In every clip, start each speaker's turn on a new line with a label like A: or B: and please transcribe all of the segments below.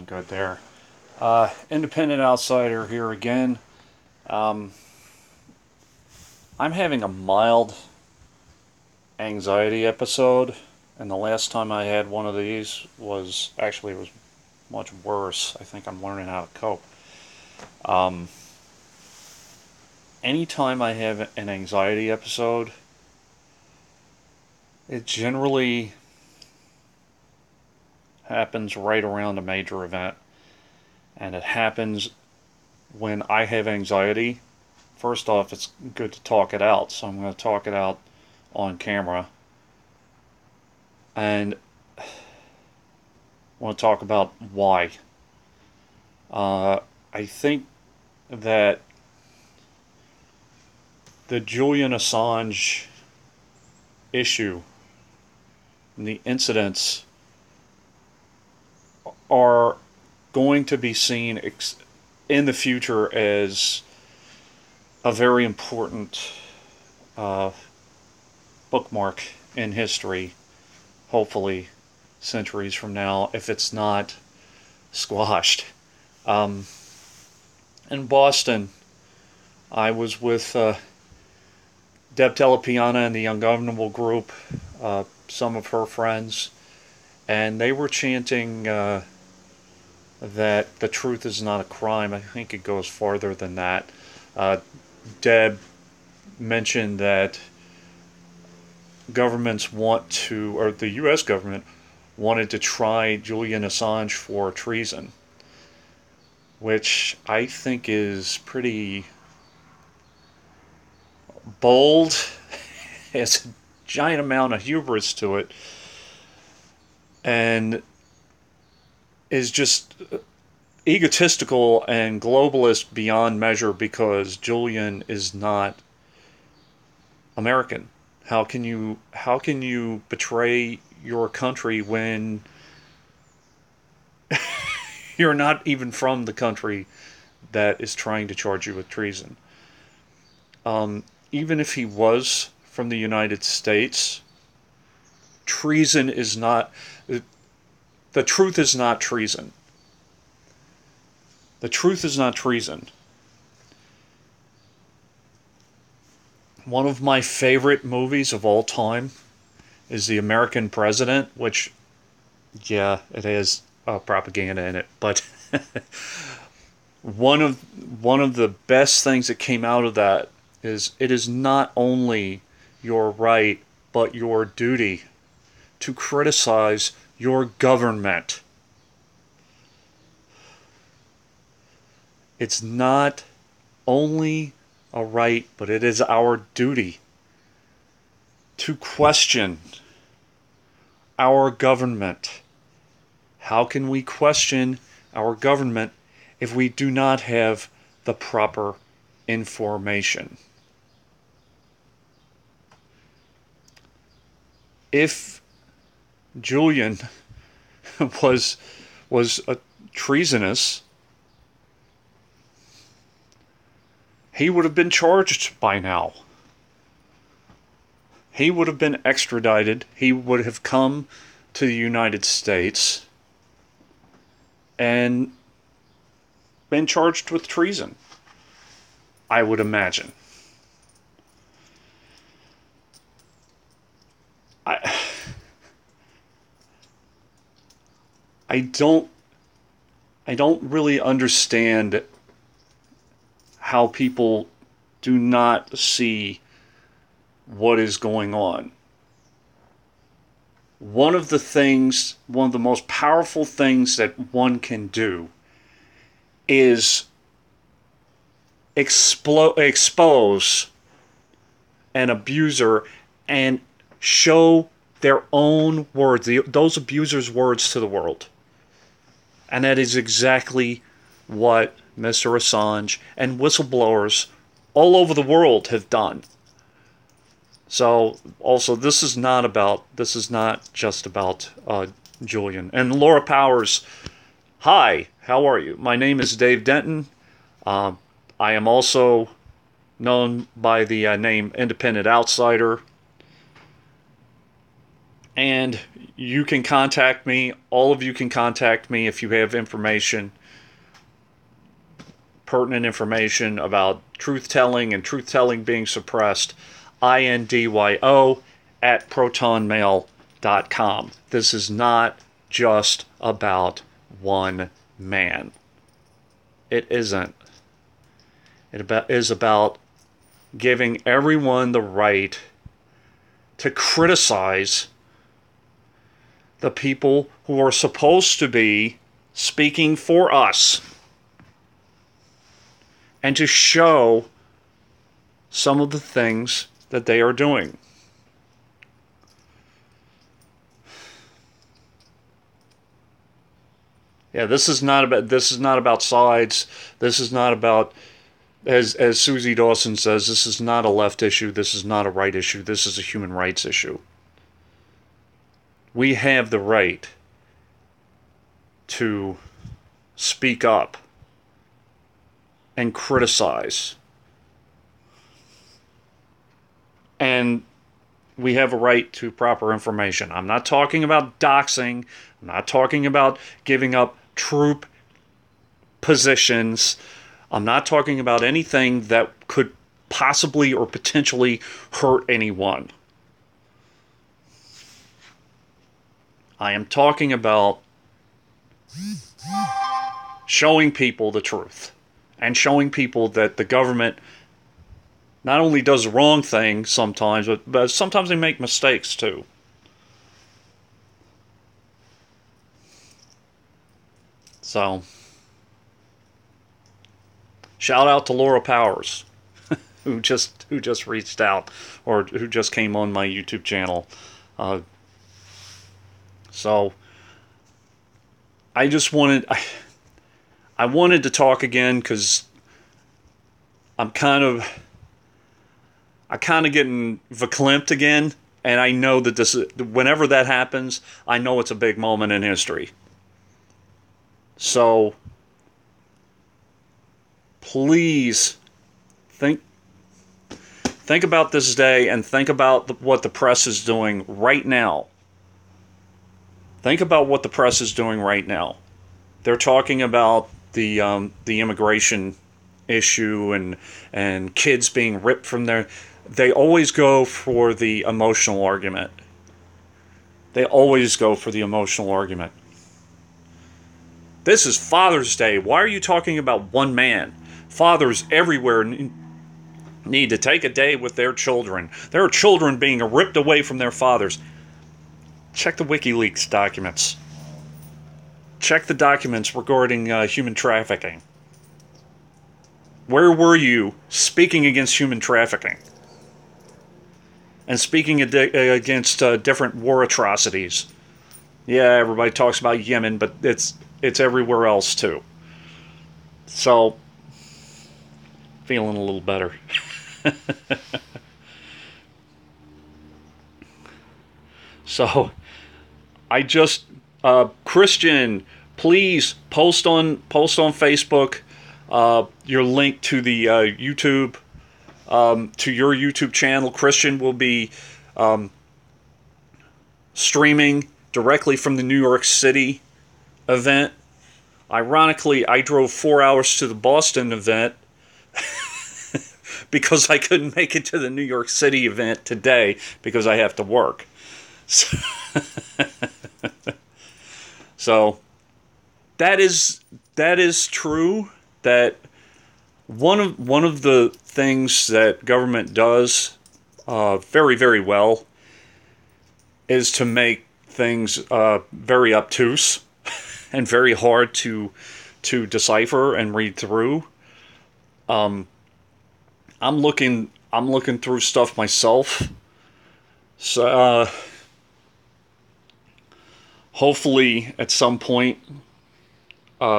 A: something good there. Independent outsider here again. Um, I'm having a mild anxiety episode, and the last time I had one of these it was much worse. I think I'm learning how to cope. Um, Anytime I have an anxiety episode, it generally happens right around a major event, and it happens when I have anxiety. First off, it's good to talk it out, so I'm going to talk it out on camera. And I want to talk about why. I think that the Julian Assange issue and the incidents are going to be seen in the future as a very important uh, bookmark in history, hopefully centuries from now, if it's not squashed. Um, in Boston, I was with Deb Telepiana and the Ungovernable group, some of her friends, and they were chanting that the truth is not a crime. I think it goes farther than that. Uh, Deb mentioned that governments or the U.S. government wanted to try Julian Assange for treason, which I think is pretty bold. Has a giant amount of hubris to it, and is just egotistical and globalist beyond measure because Julian is not American. How can you betray your country when you're not even from the country that is trying to charge you with treason? Even if he was from the United States, treason is not. The truth is not treason. The truth is not treason. One of my favorite movies of all time is The American President, which, yeah, it has propaganda in it, but one of the best things that came out of that is it is not only your right but your duty to criticize your government. It's not only a right, but it is our duty to question our government. How can we question our government if we do not have the proper information? If Julian was a treasonous, he would have been charged by now. He would have been extradited. He would have come to the United States and been charged with treason, I would imagine. I I don't really understand how people do not see what is going on. One of the most powerful things that one can do is expose an abuser and show their own words, those abusers' words to the world. And that is exactly what Mr. Assange and whistleblowers all over the world have done. So, also, this is not just about Julian. And Laura Powers, hi, how are you? My name is Dave Denton. I am also known by the name Independent Outsider. And you can contact me. All of you can contact me if you have information, pertinent information about truth-telling and truth-telling being suppressed. INDYO@protonmail.com. This is not just about one man. It isn't. It is about giving everyone the right to criticize the people who are supposed to be speaking for us, and to show some of the things that they are doing. Yeah, this is not about sides. This is not about, as Susie Dawson says, this is not a left issue. This is not a right issue. This is a human rights issue. We have the right to speak up and criticize. And we have a right to proper information. I'm not talking about doxing. I'm not talking about giving up troop positions. I'm not talking about anything that could possibly or potentially hurt anyone. I am talking about showing people the truth and showing people that the government not only does the wrong thing sometimes, but sometimes they make mistakes too. So, shout out to Laura Powers, who just reached out, or who just came on my YouTube channel. So, I just wanted to talk again because I'm kind of getting verklempt again, and I know that whenever that happens, I know it's a big moment in history. So, please think about this day and think about what the press is doing right now. Think about what the press is doing right now. They're talking about the immigration issue and kids being ripped from their. They always go for the emotional argument. They always go for the emotional argument. This is Father's Day. Why are you talking about one man? Fathers everywhere need to take a day with their children. There are children being ripped away from their fathers. Check the WikiLeaks documents. Check the documents regarding human trafficking. Where were you speaking against human trafficking? And speaking against different war atrocities. Yeah, everybody talks about Yemen, but it's everywhere else too. So, feeling a little better. So, I just Christian, please post on Facebook your link to the YouTube, to your YouTube channel. Christian will be streaming directly from the New York City event. Ironically, I drove 4 hours to the Boston event because I couldn't make it to the New York City event today because I have to work. So that is true. That one of the things that government does very, very well is to make things very obtuse and very hard to decipher and read through. I'm looking through stuff myself. So hopefully at some point,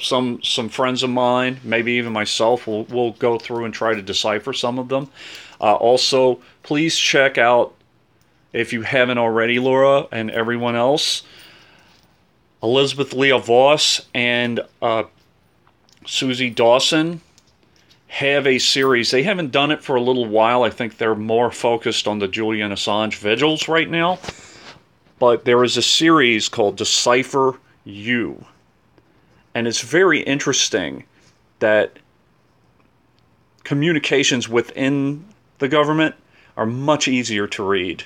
A: some friends of mine, maybe even myself, will go through and try to decipher some of them. Also, please check out, if you haven't already, Laura and everyone else, Elizabeth Leah Voss and Susie Dawson have a series. They haven't done it for a little while. I think they're more focused on the Julian Assange vigils right now. But there is a series called Decipher You. And it's very interesting that communications within the government are much easier to read.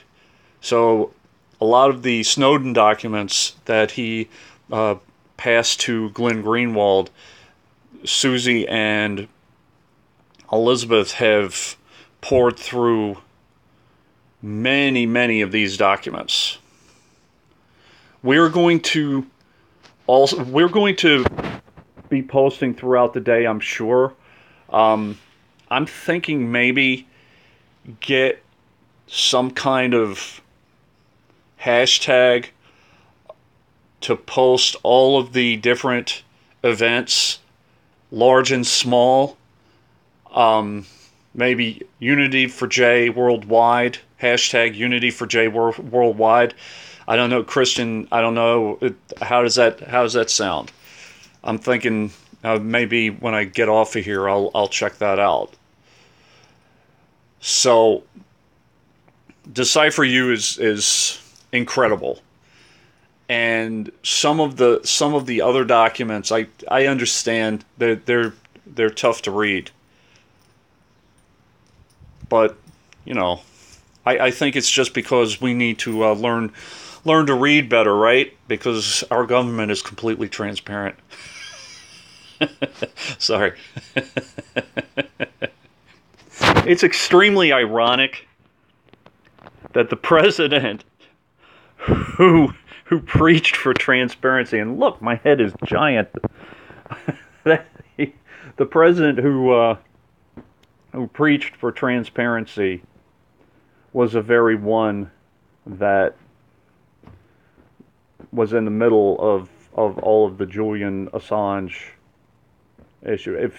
A: So a lot of the Snowden documents that he passed to Glenn Greenwald, Susie and Elizabeth have poured through many of these documents. We're going to be posting throughout the day, I'm sure. I'm thinking maybe get some kind of hashtag to post all of the different events, large and small. Maybe Unity for J worldwide, hashtag Unity for J worldwide. I don't know, Christian, I don't know, how does that sound? I'm thinking maybe when I get off of here, I'll check that out. So, Decipher You is incredible, and some of the other documents, I understand that they're tough to read, but you know, I think it's just because we need to learn to read better, right? Because our government is completely transparent. Sorry. It's extremely ironic that the president who preached for transparency, and look, my head is giant. The president who preached for transparency was the very one that was in the middle of all of the Julian Assange issue.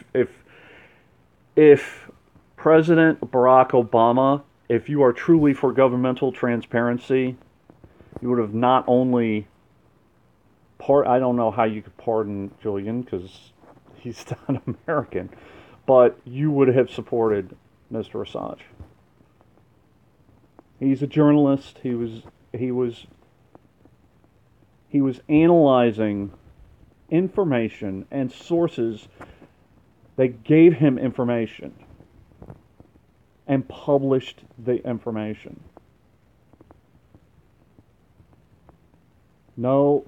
A: If President Barack Obama, if you are truly for governmental transparency, you would have not only I don't know how you could pardon Julian because he's not American, but you would have supported Mr. Assange. He's a journalist. He was analyzing information and sources that gave him information and published the information. No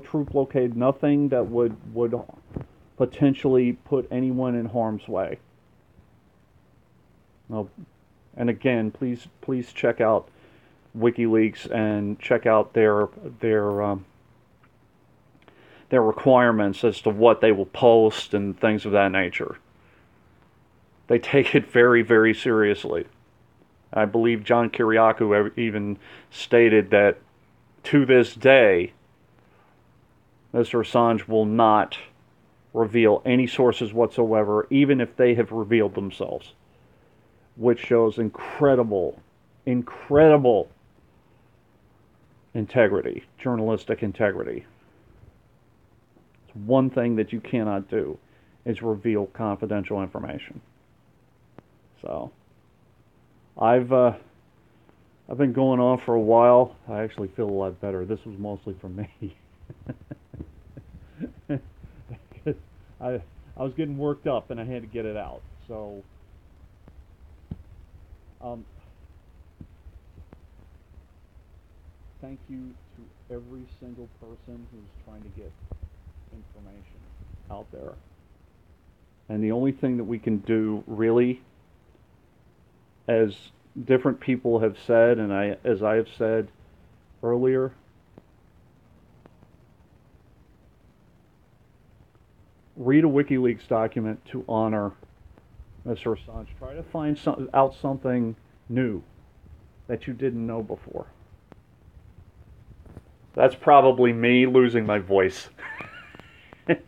A: troop located, nothing that would potentially put anyone in harm's way. No, and again, please check out WikiLeaks and check out their requirements as to what they will post and things of that nature. They take it very seriously. I believe John Kiriakou even stated that to this day, Mr. Assange will not reveal any sources whatsoever, even if they have revealed themselves, which shows incredible integrity, journalistic integrity. It's one thing that you cannot do is reveal confidential information. So, I've been going on for a while. I actually feel a lot better. This was mostly for me. I was getting worked up and I had to get it out. So, thank you to every single person who's trying to get information out there. And the only thing that we can do, really, as different people have said, and as I have said earlier, read a WikiLeaks document to honor Mr. Assange. Try to find out something new that you didn't know before. That's probably me losing my voice.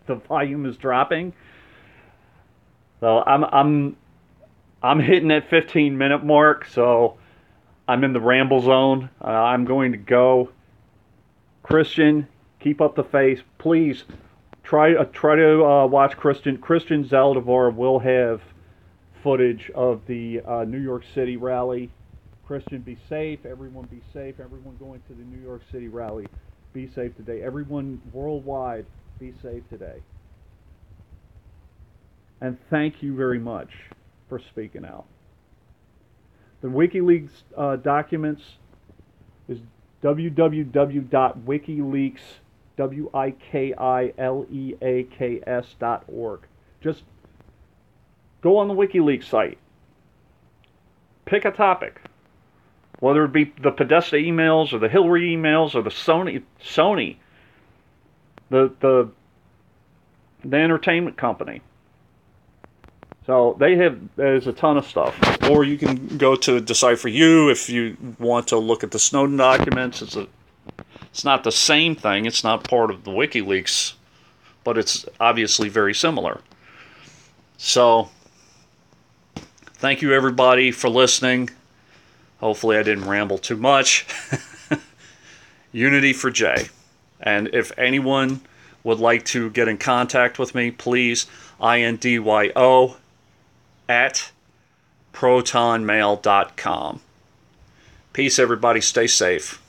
A: The volume is dropping. So I'm hitting that 15-minute mark, so I'm in the ramble zone. I'm going to go. Christian, keep up the face. Please try to watch Christian. Christian Zaldivar will have footage of the New York City rally. Christian, be safe. Everyone be safe. Everyone going to the New York City rally, be safe today. Everyone worldwide, be safe today. And thank you very much for speaking out. The WikiLeaks documents is www.wikileaks.org. Just go on the WikiLeaks site. Pick a topic. Whether it be the Podesta emails or the Hillary emails or the Sony, the entertainment company. So there's a ton of stuff. Or you can go to Decipher.U if you want to look at the Snowden documents. It's not the same thing. It's not part of the WikiLeaks, but it's obviously very similar. So, thank you everybody for listening. Hopefully I didn't ramble too much. Unity for Jay. And if anyone would like to get in contact with me, please, INDYO@protonmail.com. Peace, everybody. Stay safe.